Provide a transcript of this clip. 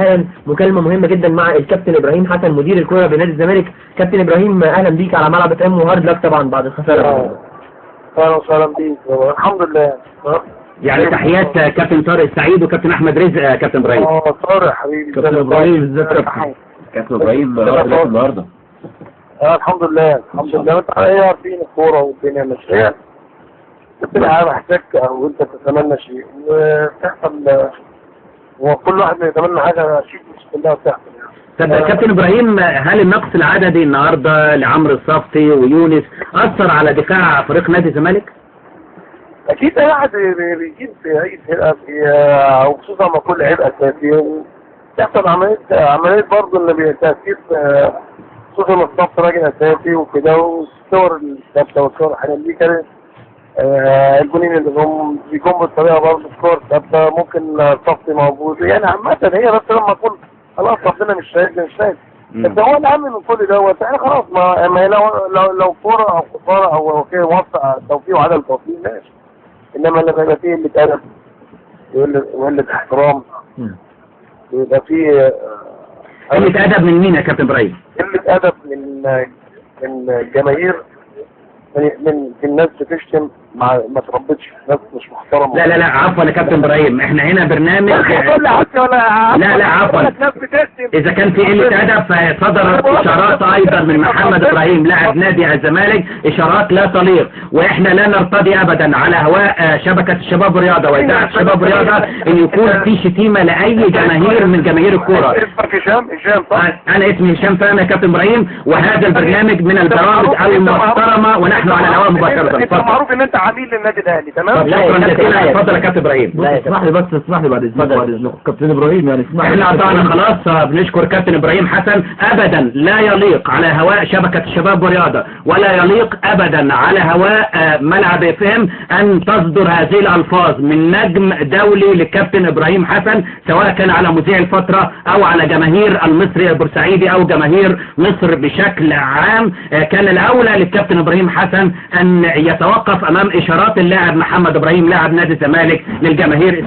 حالا مكالمة مهمة جدا مع الكابتن إبراهيم حسن مدير الكرة بنادي الزمالك. كابتن إبراهيم أهلا بيك على ملعب تام وهارد لك طبعا بعد الخسارة. أهلا وسهلا بيك. الحمد لله. يعني تحيات كابتن طارق السعيد وكابتن أحمد رزق. كابتن إبراهيم. طارق حبيبي. كابتن إبراهيم ازيك كابتن إبراهيم النهارده. الحمد لله الحمد لله. انت عارفين الكورة والدنيا ماشية، بتلعب محتاج او انت تتمنى شيء وتحصل، وكل واحد يتمنى حاجة شيء مش كلها بتحصل. طب كابتن إبراهيم، هل النقص العددي النهارده لعمرو الصفتي ويونس أثر على دفاع فريق نادي الزمالك؟ اكيد اي واحد بيجيب في اي فرقة او خصوصا لما كل لعيب اساسي تحصل عملية برضه اللي تأثير، خصوصا الصف راجل اساسي وكده، والصور الثابته والصور الحاجات دي كانت الجونين اللي هم بيكون بالطريقه برضه الصور ثابته، ممكن الصف موجود يعني عامه. هي بس لما اكون خلاص ربنا مش شايف بس هو الاهم من كل دوت يعني خلاص. ما لو كوره او خساره او في وسط توفيق وعدم توفيق ماشي، انما لما يبقى فيه قله ادب وقله احترام، يبقى فيه قلة أدب من مين يا كابتن إبراهيم؟ قلة أدب من الجماهير، من الناس بتشتم ما تربتش، ناس مش محترمة. لا عفوا يا كابتن إبراهيم، احنا هنا برنامج. لا عفوا، إذا كان في قلة أدب فصدرت إشارات أيضا من محمد إبراهيم لاعب نادي الزمالك، إشارات لا تليق، وإحنا لا نرتضي أبدا على هواء شبكة الشباب الرياضة وإذاعة شباب الرياضة إن يكون في شتيمة لأي جماهير من جماهير الكورة. أنا اسمي هشام فهمي يا كابتن إبراهيم، وهذا البرنامج من البرامج المحترمة ونحن على الهواء مباشرة. معروف إن أنت عميل للنادي الأهلي، تمام؟ اتفضل يا كابتن إبراهيم. اسمح لي بعد إذنك كابتن إبراهيم، يعني اسمح لي. احنا قطعنا خلاص. بنشكر كابتن إبراهيم حسن. أبدا لا يليق على هواء شبكة الشباب والرياضة ولا يليق أبدا على هواء ملعب فهم أن تصدر هذه الألفاظ من نجم دولي للكابتن إبراهيم حسن، سواء كان على مذيع الفترة أو على جماهير المصري البورسعيدي أو جماهير مصر بشكل عام. كان الأولى للكابتن إبراهيم حسن أن يتوقف أمام إشارات اللاعب محمد إبراهيم لاعب نادي الزمالك للجماهير.